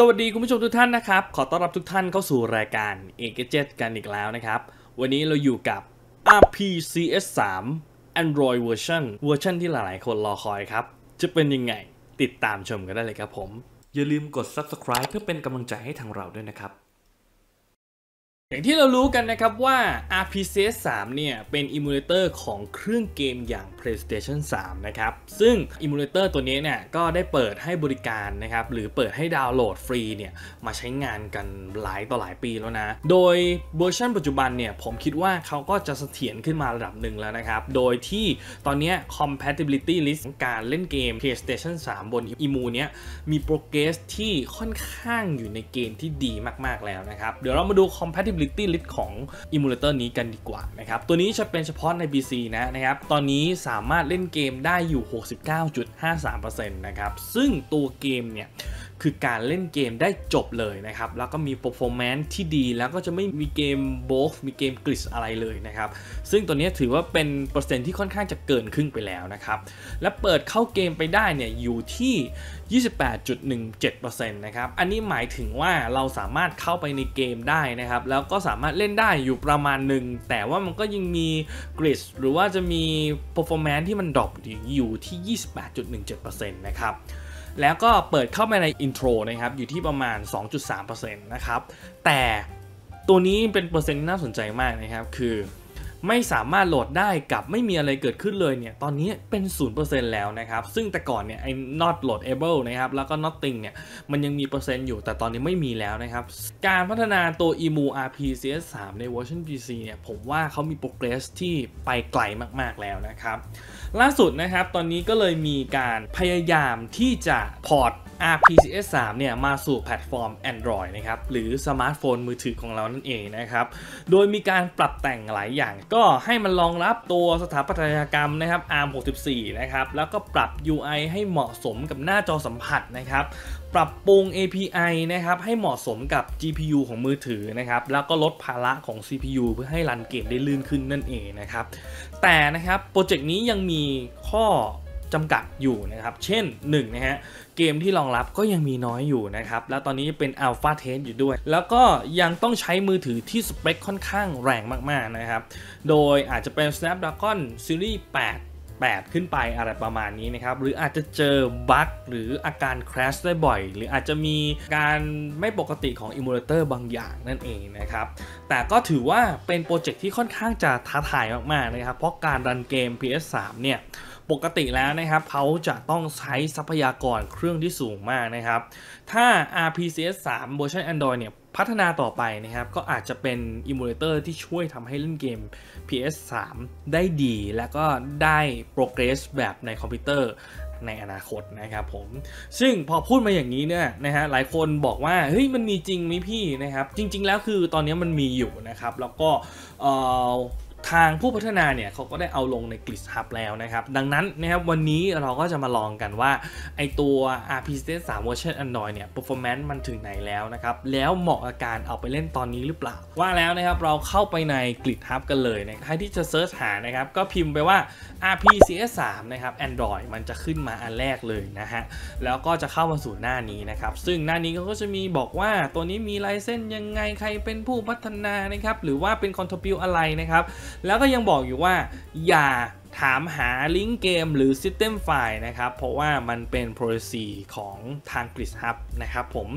สวัสดีคุณผู้ชมทุกท่านนะครับขอต้อนรับทุกท่านเข้าสู่รายการ Engadget กันอีกแล้วนะครับวันนี้เราอยู่กับ RPCS 3 Android Version ที่หลายๆคนรอคอยครับจะเป็นยังไงติดตามชมกันได้เลยครับผมอย่าลืมกด Subscribe เพื่อเป็นกำลังใจให้ทางเราด้วยนะครับอย่างที่เรารู้กันนะครับว่า RPCS 3 เนี่ยเป็นอิมูเลเตอร์ของเครื่องเกมอย่าง PlayStation 3 นะครับซึ่งอิมูเลเตอร์ตัวนี้เนี่ยก็ได้เปิดให้บริการนะครับหรือเปิดให้ดาวน์โหลดฟรีเนี่ยมาใช้งานกันหลายต่อหลายปีแล้วนะโดยเวอร์ชันปัจจุบันเนี่ยผมคิดว่าเขาก็จะเสถียรขึ้นมาระดับหนึ่งแล้วนะครับโดยที่ตอนนี้ compatibility list ของการเล่นเกม PlayStation 3 บนอิมูเนี่ยมี progress ที่ค่อนข้างอยู่ในเกณฑ์ที่ดีมากๆแล้วนะครับเดี๋ยวเรามาดู compatibility list ของ emulator นี้กันดีกว่านะครับตัวนี้จะเป็นเฉพาะใน PC นะครับตอนนี้สามารถเล่นเกมได้อยู่ 69.53% นะครับซึ่งตัวเกมเนี่ยคือการเล่นเกมได้จบเลยนะครับแล้วก็มี performance ที่ดีแล้วก็จะไม่มีเกมโบกมีเกมกริชอะไรเลยนะครับซึ่งตัวนี้ถือว่าเป็นเปอร์เซ็นต์ที่ค่อนข้างจะเกินครึ่งไปแล้วนะครับและเปิดเข้าเกมไปได้เนี่ยอยู่ที่ 28.17% นะครับอันนี้หมายถึงว่าเราสามารถเข้าไปในเกมได้นะครับแล้วก็สามารถเล่นได้อยู่ประมาณหนึ่งแต่ว่ามันก็ยังมีกริชหรือว่าจะมี performance ที่มันดรอปอยู่ที่ 28.17% นะครับแล้วก็เปิดเข้าไปในอินโทรนะครับอยู่ที่ประมาณ 2.3% นะครับแต่ตัวนี้เป็นเปอร์เซ็นต์น่าสนใจมากนะครับคือไม่สามารถโหลดได้กับไม่มีอะไรเกิดขึ้นเลยเนี่ยตอนนี้เป็น 0% แล้วนะครับซึ่งแต่ก่อนเนี่ยไอ้ not loadable นะครับแล้วก็ nothing เนี่ยมันยังมีเปอร์เซ็นต์อยู่แต่ตอนนี้ไม่มีแล้วนะครับการพัฒนาตัว EMU RPCS 3 ในเวอร์ชัน PC เนี่ยผมว่าเขามี progress ที่ไปไกลมากๆแล้วนะครับล่าสุดนะครับตอนนี้ก็เลยมีการพยายามที่จะพอร์ตRPCS 3 เนี่ยมาสู่แพลตฟอร์ม Android นะครับหรือสมาร์ทโฟนมือถือของเรานั่นเองนะครับโดยมีการปรับแต่งหลายอย่างก็ให้มันรองรับตัวสถาปัตยกรรมนะครับ ARM64 นะครับแล้วก็ปรับ UI ให้เหมาะสมกับหน้าจอสัมผัสนะครับปรับปรุง API นะครับให้เหมาะสมกับ GPU ของมือถือนะครับแล้วก็ลดภาระของ CPU เพื่อให้รันเกมได้ลื่นขึ้นนั่นเองนะครับแต่นะครับโปรเจกต์นี้ยังมีข้อจำกัดอยู่นะครับเช่น1นะฮะเกมที่รองรับก็ยังมีน้อยอยู่นะครับแล้วตอนนี้เป็นอัลฟาเทสอยู่ด้วยแล้วก็ยังต้องใช้มือถือที่สเปคค่อนข้างแรงมากๆนะครับโดยอาจจะเป็น Snapdragon Series 8 ขึ้นไปอะไรประมาณนี้นะครับหรืออาจจะเจอบั๊กหรืออาการ crash ได้บ่อยหรืออาจจะมีการไม่ปกติของ emulator บางอย่างนั่นเองนะครับแต่ก็ถือว่าเป็นโปรเจกต์ที่ค่อนข้างจะท้าทายมากๆนะครับเพราะการรันเกม PS3 เนี่ยปกติแล้วนะครับเขาจะต้องใช้ทรัพยากรเครื่องที่สูงมากนะครับถ้า RPCS 3 เวอร์ชัน Android เนี่ยพัฒนาต่อไปนะครับก็อาจจะเป็นอิมูเลเตอร์ที่ช่วยทำให้เล่นเกม PS3 ได้ดีและก็ได้ progress แบบในคอมพิวเตอร์ในอนาคตนะครับผมซึ่งพอพูดมาอย่างนี้เนี่ยนะฮะหลายคนบอกว่าเฮ้ยมันมีจริงไหมพี่นะครับจริงๆแล้วคือตอนนี้มันมีอยู่นะครับแล้วก็ทางผู้พัฒนาเนี่ยเขาก็ได้เอาลงใน GitHub แล้วนะครับดังนั้นนะครับวันนี้เราก็จะมาลองกันว่าไอตัว RPCS 3 เวอร์ชัน Android เนี่ย performance มันถึงไหนแล้วนะครับแล้วเหมาะกับการเอาไปเล่นตอนนี้หรือเปล่าว่าแล้วนะครับเราเข้าไปใน GitHub กันเลยนะใครที่จะเซิร์ชหานะครับก็พิมพ์ไปว่า RPCS 3 นะครับ Android มันจะขึ้นมาอันแรกเลยนะฮะแล้วก็จะเข้ามาสู่หน้านี้นะครับซึ่งหน้านี้ก็จะมีบอกว่าตัวนี้มีไลเซนส์ยังไงใครเป็นผู้พัฒนานะครับหรือว่าเป็น contribute อะไรนะครับแล้วก็ยังบอกอยู่ว่าอย่าถามหาลิงก์เกมหรือ System File นะครับเพราะว่ามันเป็น policy ของทาง GitHub นะครับผม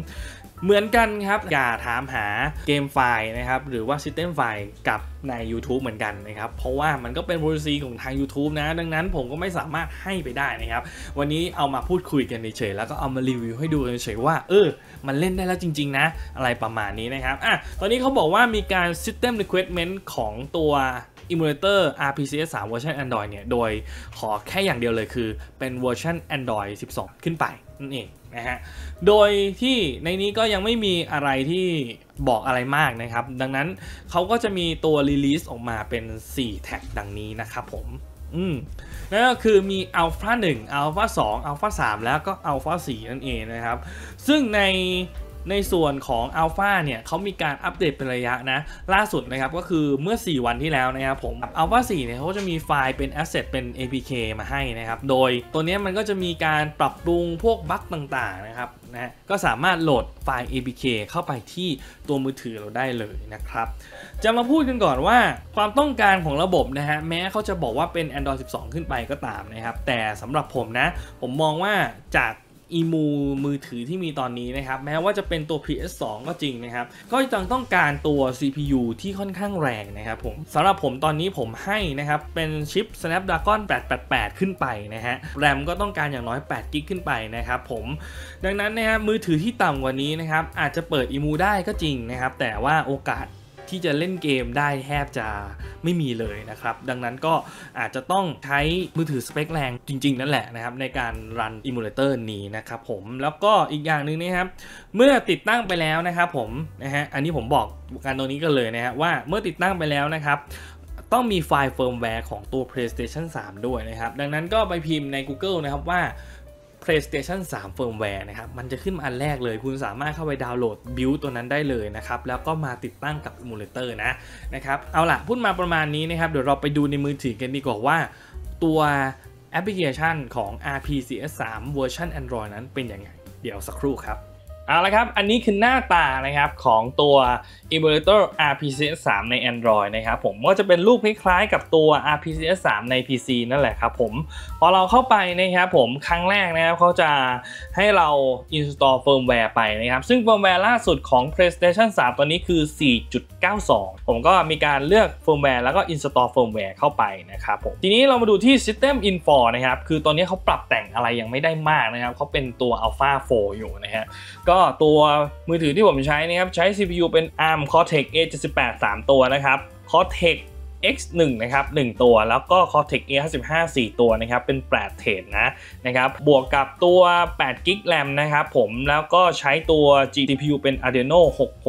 เหมือนกันครับอย่าถามหาเกมไฟล์นะครับหรือว่า System File กับใน YouTube เหมือนกันนะครับเพราะว่ามันก็เป็น policy ของทาง YouTube นะดังนั้นผมก็ไม่สามารถให้ไปได้นะครับวันนี้เอามาพูดคุยกันเฉยๆแล้วก็เอามารีวิวให้ดูเฉยๆว่ามันเล่นได้แล้วจริงๆนะอะไรประมาณนี้นะครับตอนนี้เขาบอกว่ามีการ System Requirement ของตัว Emulator RPCS 3 เวอร์ชัน Android เนี่ยโดยขอแค่อย่างเดียวเลยคือเป็นเวอร์ชัน Android 12 ขึ้นไปนั่นเองนะฮะโดยที่ในนี้ก็ยังไม่มีอะไรที่บอกอะไรมากนะครับดังนั้นเขาก็จะมีตัว Release ออกมาเป็น4แท็กดังนี้นะครับผมนั่นก็คือมี Alpha 1 Alpha 2 Alpha 3 แล้วก็ Alpha 4 นั่นเองนะครับซึ่งใน ในส่วนของ Alpha เนี่ยเขามีการอัปเดตเป็นระยะนะล่าสุดนะครับก็คือเมื่อ4วันที่แล้วนะครับผม Alpha 4เนี่ยเขาจะมีไฟล์เป็น asset เป็น APK มาให้นะครับโดยตัวนี้มันก็จะมีการปรับปรุงพวกบั๊กต่างๆนะครับก็สามารถโหลดไฟล์ APK เข้าไปที่ตัวมือถือเราได้เลยนะครับจะมาพูดกันก่อนว่าความต้องการของระบบนะฮะแม้เขาจะบอกว่าเป็น Android 12 ขึ้นไปก็ตามนะครับแต่สำหรับผมนะผมมองว่าจากEMU มือถือที่มีตอนนี้นะครับแม้ว่าจะเป็นตัว PS2 ก็จริงนะครับก็ยังต้องการตัว CPU ที่ค่อนข้างแรงนะครับผมสำหรับผมตอนนี้ผมให้นะครับเป็นชิป Snapdragon 888 ขึ้นไปนะฮะแรมก็ต้องการอย่างน้อย8 GB ขึ้นไปนะครับผมดังนั้นนะครับมือถือที่ต่ำกว่านี้นะครับอาจจะเปิด EMU ได้ก็จริงนะครับแต่ว่าโอกาสที่จะเล่นเกมได้แทบจะไม่มีเลยนะครับดังนั้นก็อาจจะต้องใช้มือถือสเปคแรงจริงๆนั่นแหละนะครับในการรันอิมูเลเตอร์นี้นะครับผมแล้วก็อีกอย่างหนึ่งนะครับเมื่อติดตั้งไปแล้วนะครับผมนะฮะอันนี้ผมบอกการตรงนี้กันเลยนะฮะว่าเมื่อติดตั้งไปแล้วนะครับต้องมีไฟล์เฟิร์มแวร์ของตัว PlayStation 3 ด้วยนะครับดังนั้นก็ไปพิมพ์ใน Google นะครับว่าPlayStation 3 Firmware นะครับมันจะขึ้นมาอันแรกเลยคุณสามารถเข้าไปดาวน์โหลดบิลตัวนั้นได้เลยนะครับแล้วก็มาติดตั้งกับ Emulator นะครับเอาล่ะพูดมาประมาณนี้นะครับเดี๋ยวเราไปดูในมือถือกันดีกว่าว่าตัวแอปพลิเคชันของ RPCS3 เวอร์ชัน Android นั้นเป็นยังไงเดี๋ยวสักครู่ครับเอาละครับอันนี้คือหน้าตานะครับของตัว Emulator RPCS3 ใน Android นะครับผมก็จะเป็นรูปคล้ายๆกับตัว RPCS3 ใน PC นั่นแหละครับผมพอเราเข้าไปนะครับผมครั้งแรกนะครับเขาจะให้เรา install firmware ไปนะครับซึ่ง firmware ล่าสุดของ PlayStation 3 ตัวนี้คือ 4.92 ผมก็มีการเลือก firmware แล้วก็ install firmware เข้าไปนะครับผมทีนี้เรามาดูที่ System Info นะครับคือตอนนี้เขาปรับแต่งอะไรยังไม่ได้มากนะครับเขาเป็นตัว Alpha 4 อยู่นะฮะก็ตัวมือถือที่ผมใช้นะครับใช้ CPU เป็น ARM Cortex A78 3 ตัวนะครับ Cortex X1 นะครับ1ตัวแล้วก็ Cortex A55 4 ตัวนะครับเป็น8เทรดนะครับบวกกับตัว8 GB RAM นะครับผมแล้วก็ใช้ตัว GPU เป็น Adreno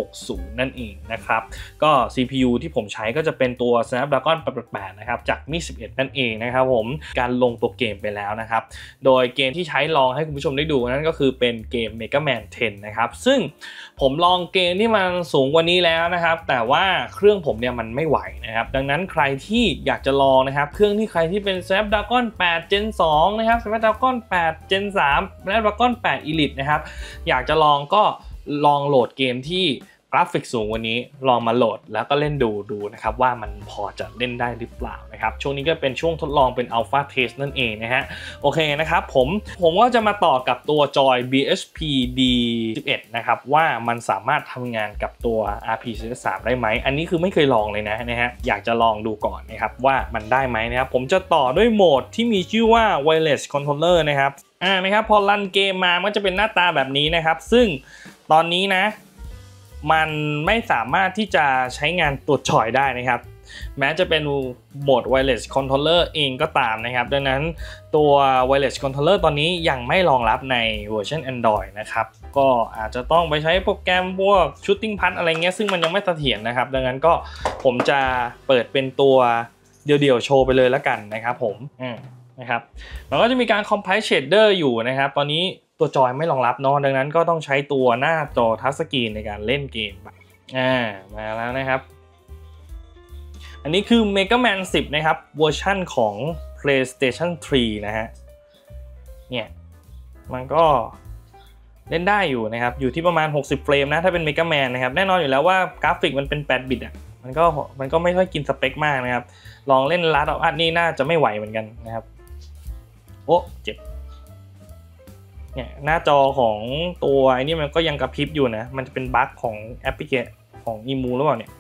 660 นั่นเองนะครับก็ CPU ที่ผมใช้ก็จะเป็นตัว Snapdragon 888 นะครับจากMi 11 นั่นเองนะครับผมการลงตัวเกมไปแล้วนะครับโดยเกมที่ใช้ลองให้คุณผู้ชมได้ดูนั่นก็คือเป็นเกม Mega Man 10 นะครับซึ่งผมลองเกมที่มันสูงกว่านี้แล้วนะครับแต่ว่าเครื่องผมเนี่ยมันไม่ไหวนะครับดังนั้นใครที่อยากจะลองนะครับเครื่องที่ใครที่เป็น Snapdragon 8 Gen 2 นะครับ Snapdragon 8 Gen 3 Snapdragon 8 Elite นะครับอยากจะลองก็ลองโหลดเกมที่กราฟิกสูงกว่านี้ลองมาโหลดแล้วก็เล่นดูนะครับว่ามันพอจะเล่นได้หรือเปล่านะครับช่วงนี้ก็เป็นช่วงทดลองเป็น Alpha Test นั่นเองนะฮะโอเคนะครับผมก็จะมาต่อกับตัวจอย BHP D11 นะครับว่ามันสามารถทำงานกับตัว RPCS3 ได้ไหมอันนี้คือไม่เคยลองเลยนะฮะอยากจะลองดูก่อนนะครับว่ามันได้ไหมนะครับผมจะต่อด้วยโหมดที่มีชื่อว่า Wireless Controller นะครับนะครับพอรันเกมมามันจะเป็นหน้าตาแบบนี้นะครับซึ่งตอนนี้นะมันไม่สามารถที่จะใช้งานตัวจอยได้นะครับแม้จะเป็นโหมด Wireless Controller เองก็ตามนะครับดังนั้นตัว Wireless Controller ตอนนี้ยังไม่รองรับในเวอร์ชัน Android นะครับก็อาจจะต้องไปใช้โปรแกรมพวก Shooting Punch อะไรเงี้ยซึ่งมันยังไม่เสถียรนะครับดังนั้นก็ผมจะเปิดเป็นตัวเดี่ยวๆโชว์ไปเลยแล้วกันนะครับผมนะครับมันก็จะมีการ Compile Shader อยู่นะครับตอนนี้ตัวจอยไม่รองรับเนาะดังนั้นก็ต้องใช้ตัวหน้าจอทัชสกรีนในการเล่นเกมมาแล้วนะครับอันนี้คือ Mega Man 10 นะครับเวอร์ชั่นของ PlayStation 3 นะฮะเนี่ยมันก็เล่นได้อยู่นะครับอยู่ที่ประมาณ60เฟรมนะถ้าเป็น Mega Man นะครับแน่นอนอยู่แล้วว่ากราฟิกมันเป็น8บิตอ่ะมันก็ไม่ค่อยกินสเปคมากนะครับลองเล่น Last of Us นี่น่าจะไม่ไหวเหมือนกันนะครับโอ้เจ็บเนี่ยหน้าจอของตัวไอ้นี่มันก็ยังกระพริบอยู่นะมันจะเป็นบั๊กของแอปพลิเคชันของ EMU หรือเปล่าเนี่ย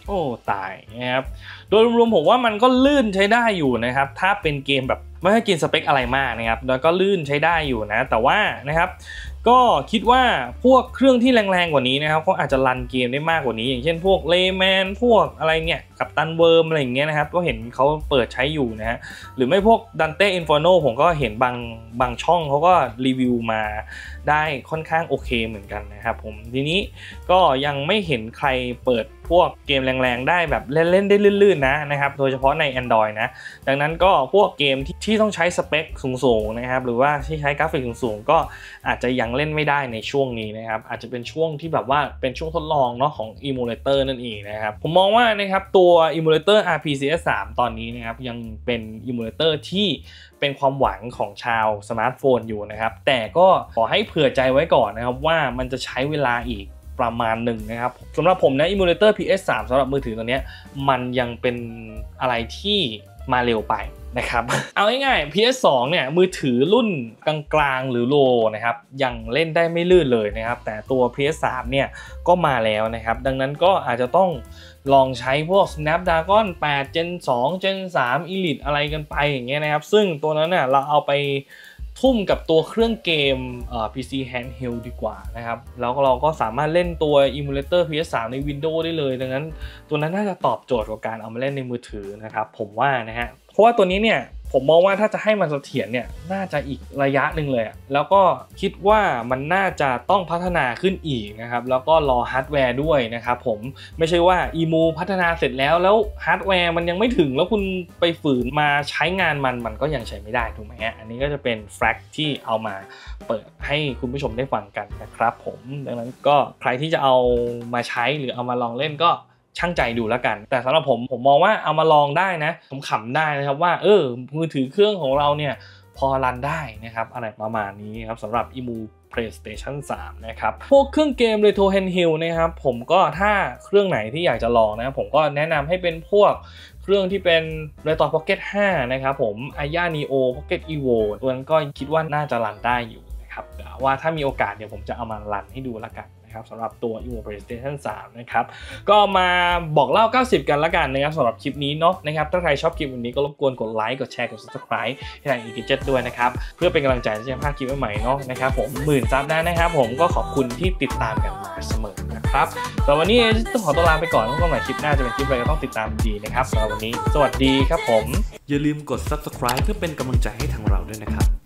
โอ้ตายนะครับโดยรวมๆผมว่ามันก็ลื่นใช้ได้อยู่นะครับถ้าเป็นเกมแบบไม่ให้กินสเปคอะไรมากนะครับแล้วก็ลื่นใช้ได้อยู่นะแต่ว่านะครับก็คิดว่าพวกเครื่องที่แรงๆกว่านี้นะครับเขาอาจจะรันเกมได้มากกว่านี้อย่างเช่นพวกเลแมนพวกอะไรเนี่ยกัปตันเวิร์มอะไรอย่างเงี้ยนะครับก็เห็นเขาเปิดใช้อยู่นะฮะหรือไม่พวกดันเต้อินฟอร์โนผมก็เห็นบางช่องเขาก็รีวิวมาได้ค่อนข้างโอเคเหมือนกันนะครับผมทีนี้ก็ยังไม่เห็นใครเปิดพวกเกมแรงๆได้แบบเล่นได้ลื่นๆนะครับโดยเฉพาะใน Android นะดังนั้นก็พวกเกมที่ ที่ต้องใช้สเปคสูงๆนะครับหรือว่าที่ใช้กราฟิกสูงๆก็อาจจะยังเล่นไม่ได้ในช่วงนี้นะครับอาจจะเป็นช่วงที่แบบว่าเป็นช่วงทดลองเนาะของ Emulator นั่นเองนะครับผมมองว่านะครับตัว Emulator RPCS3 ตอนนี้นะครับยังเป็น Emulator ที่เป็นความหวังของชาวสมาร์ทโฟนอยู่นะครับแต่ก็ขอให้เผื่อใจไว้ก่อนนะครับว่ามันจะใช้เวลาอีกประมาณหนึ่งนะครับสำหรับผมนะ Emulator PS3 สำหรับมือถือตัวนี้มันยังเป็นอะไรที่มาเร็วไปนะครับ เอาง่ายๆ PS2 เนี่ยมือถือรุ่นกลางๆหรือโลนะครับยังเล่นได้ไม่ลื่นเลยนะครับแต่ตัว PS3 เนี่ยก็มาแล้วนะครับดังนั้นก็อาจจะต้องลองใช้พวก Snapdragon 8 Gen 2 Gen 3 Elite อะไรกันไปอย่างเงี้ยนะครับซึ่งตัวนั้นเนี่ยเราเอาไปทุ่มกับตัวเครื่องเกมPC Handheld ดีกว่านะครับแล้วเราก็สามารถเล่นตัว Emulator PS3 ใน Windows ได้เลยดังนั้นตัวนั้นน่าจะตอบโจทย์กับการเอามาเล่นในมือถือนะครับผมว่านะฮะเพราะว่าตัวนี้เนี่ยผมมองว่าถ้าจะให้มันเสถียรเนี่ยน่าจะอีกระยะหนึ่งเลยแล้วก็คิดว่ามันน่าจะต้องพัฒนาขึ้นอีกนะครับแล้วก็รอฮาร์ดแวร์ด้วยนะครับผมไม่ใช่ว่า EMU พัฒนาเสร็จแล้วฮาร์ดแวร์มันยังไม่ถึงแล้วคุณไปฝืนมาใช้งานมันก็ยังใช้ไม่ได้ถูกไหมฮะอันนี้ก็จะเป็นแฟกต์ที่เอามาเปิดให้คุณผู้ชมได้ฟังกันนะครับผมดังนั้นก็ใครที่จะเอามาใช้หรือเอามาลองเล่นก็ช่างใจดูแล้วกันแต่สำหรับผมมองว่าเอามาลองได้นะขำๆได้นะครับว่ามือถือเครื่องของเราเนี่ยพอรันได้นะครับอะไรประมาณนี้ครับสำหรับ EMU PlayStation 3 นะครับพวกเครื่องเกม Retro Handheld นะครับผมก็ถ้าเครื่องไหนที่อยากจะลองนะผมก็แนะนำให้เป็นพวกเครื่องที่เป็น Retro Pocket 5 นะครับผม Aya Neo Pocket Evo ตัวนั้นก็คิดว่าน่าจะรันได้อยู่นะครับว่าถ้ามีโอกาสเดี๋ยวผมจะเอามารันให้ดูแล้วกันสำหรับตัว EMU PlayStation 3 นะครับก็มาบอกเล่า90กันละกันนะครับสำหรับคลิปนี้เนาะนะครับถ้าใครชอบคลิปวันนี้ก็รบกวนกดไลค์กดแชร์กด Subscribe ให้ทาง EGJet ด้วยนะครับเพื่อเป็นกำลังใจที่จะพลาดคลิปใหม่ๆเนาะนะครับผม10,000 ซับได้นะครับผมก็ขอบคุณที่ติดตามกันมาเสมอนะครับแต่วันนี้ต้องขอตัวลาไปก่อนแล้วพบกันใหม่คลิปหน้าจะเป็นคลิปอะไรก็ต้องติดตามดีนะครับสำหรับวันนี้สวัสดีครับผมอย่าลืมกด Subscribe เพื่อเป็นกำลังใจให้ทางเราด้วยนะครับ